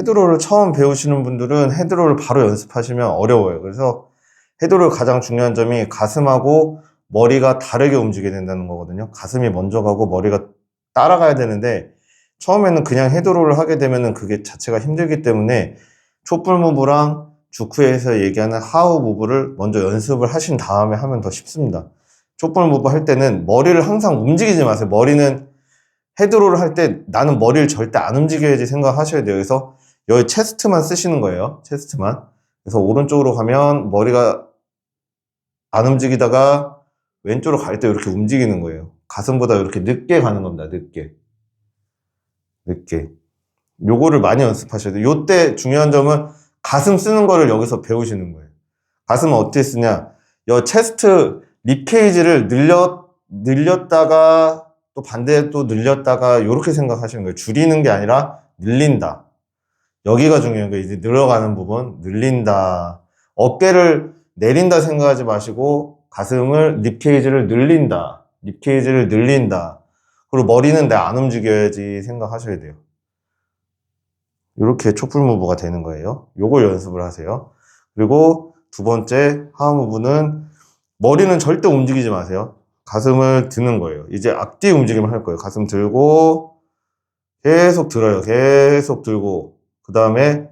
헤드롤을 처음 배우시는 분들은 헤드롤을 바로 연습하시면 어려워요. 그래서 헤드롤 가장 중요한 점이 가슴하고 머리가 다르게 움직여야 된다는 거거든요. 가슴이 먼저 가고 머리가 따라가야 되는데 처음에는 그냥 헤드롤을 하게 되면은 그게 자체가 힘들기 때문에 촛불 무브랑 주크에서 얘기하는 하우 무브를 먼저 연습을 하신 다음에 하면 더 쉽습니다. 촛불 무브 할 때는 머리를 항상 움직이지 마세요. 머리는 헤드롤을 할 때 나는 머리를 절대 안 움직여야지 생각하셔야 돼요. 그래서 여기 체스트만 쓰시는 거예요. 체스트만. 그래서 오른쪽으로 가면 머리가 안 움직이다가 왼쪽으로 갈 때 이렇게 움직이는 거예요. 가슴보다 이렇게 늦게 가는 겁니다. 늦게. 요거를 많이 연습하셔야 돼요. 요때 중요한 점은 가슴 쓰는 거를 여기서 배우시는 거예요. 가슴은 어떻게 쓰냐? 요 체스트 립케이지를 늘렸다가 또 반대에 또 늘렸다가 요렇게 생각하시는 거예요. 줄이는 게 아니라 늘린다. 여기가 중요한 거예요. 이제 늘어가는 부분, 늘린다. 어깨를 내린다 생각하지 마시고 가슴을 립케이지를 늘린다. 립케이지를 늘린다. 그리고 머리는 내 안 움직여야지 생각하셔야 돼요. 이렇게 촛불 무브가 되는 거예요. 요걸 연습을 하세요. 그리고 두 번째 하우 무브는 머리는 절대 움직이지 마세요. 가슴을 드는 거예요. 이제 앞뒤 움직임을 할 거예요. 가슴 들고 계속 들어요. 계속 들고 그 다음에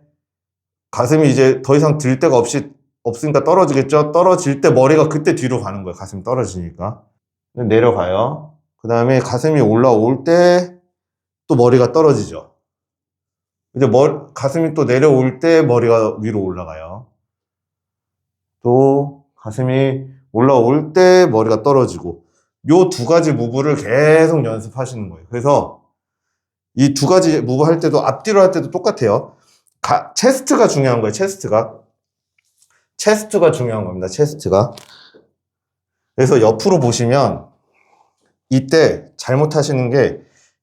가슴이 이제 더 이상 들 데가 없으니까 떨어지겠죠? 떨어질 때 머리가 그때 뒤로 가는 거예요. 가슴이 떨어지니까. 내려가요. 그 다음에 가슴이 올라올 때 또 머리가 떨어지죠. 이제 가슴이 또 내려올 때 머리가 위로 올라가요. 또 가슴이 올라올 때 머리가 떨어지고 요 두 가지 무브를 계속 연습하시는 거예요. 그래서 이 두 가지 무브 할 때도 앞뒤로 할 때도 똑같아요. 체스트가 중요한 거예요. 체스트가 중요한 겁니다. 체스트가. 그래서 옆으로 보시면 이때 잘못하시는 게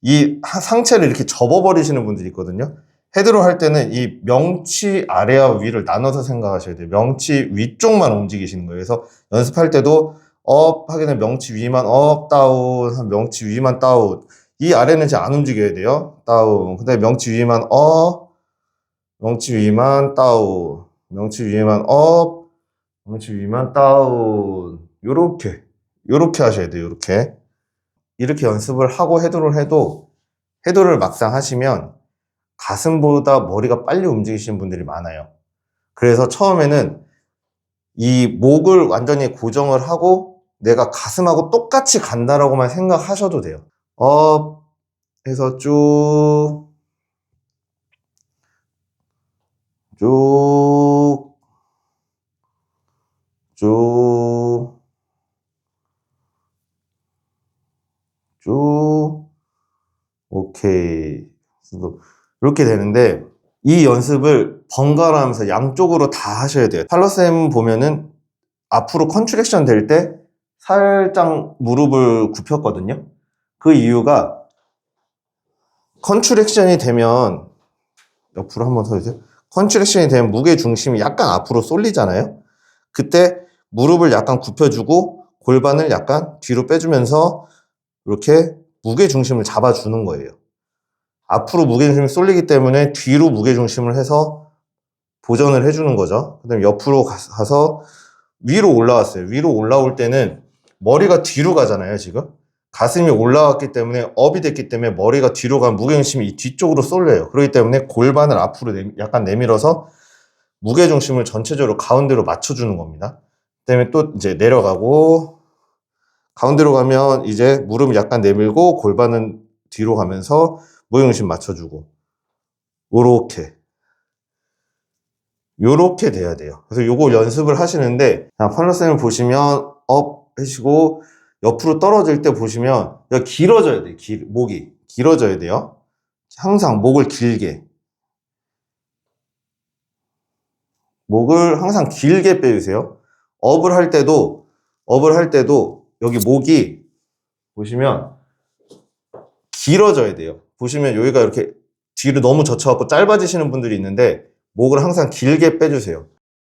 이 상체를 이렇게 접어버리시는 분들이 있거든요. 헤드로 할 때는 이 명치 아래와 위를 나눠서 생각하셔야 돼요. 명치 위쪽만 움직이시는 거예요. 그래서 연습할 때도 업 하게 되면 명치 위만 업, 다운, 명치 위만 다운. 이 아래는 잘 안 움직여야 돼요. 다운. 근데 명치 위만 업, 명치 위만 다운, 명치 위만 업, 명치 위만 다운. 요렇게 하셔야 돼요. 이렇게 연습을 하고 헤드롤 해도 헤드롤을 막상 하시면 가슴보다 머리가 빨리 움직이시는 분들이 많아요. 그래서 처음에는 이 목을 완전히 고정을 하고 내가 가슴하고 똑같이 간다라고만 생각하셔도 돼요. 업 해서 쭉 오케이. 이렇게 되는데 이 연습을 번갈아 하면서 양쪽으로 다 하셔야 돼요. 탈러쌤 보면은 앞으로 컨트랙션 될 때 살짝 무릎을 굽혔거든요. 그 이유가 컨트랙션이 되면 옆으로 한번 서주세요. 컨트랙션이 되면 무게 중심이 약간 앞으로 쏠리잖아요. 그때 무릎을 약간 굽혀주고 골반을 약간 뒤로 빼주면서 이렇게 무게 중심을 잡아주는 거예요. 앞으로 무게 중심이 쏠리기 때문에 뒤로 무게 중심을 해서 보전을 해주는 거죠. 그 다음에 옆으로 가서 위로 올라왔어요. 위로 올라올 때는 머리가 뒤로 가잖아요, 지금. 가슴이 올라왔기 때문에 업이 됐기 때문에 머리가 뒤로 간 무게중심이 이 뒤쪽으로 쏠려요. 그렇기 때문에 골반을 앞으로 약간 내밀어서 무게중심을 전체적으로 가운데로 맞춰주는 겁니다. 그 다음에 또 이제 내려가고 가운데로 가면 이제 무릎을 약간 내밀고 골반은 뒤로 가면서 무게중심 맞춰주고 요렇게 돼야 돼요. 그래서 요거 연습을 하시는데 팔로쌤을 보시면 업 하시고 옆으로 떨어질 때 보시면 길어져야 돼요. 목이 길어져야 돼요. 항상 목을 항상 길게 빼주세요. 업을 할 때도 여기 목이 보시면 길어져야 돼요. 보시면 여기가 이렇게 뒤로 너무 젖혀갖고 짧아지시는 분들이 있는데 목을 항상 길게 빼주세요.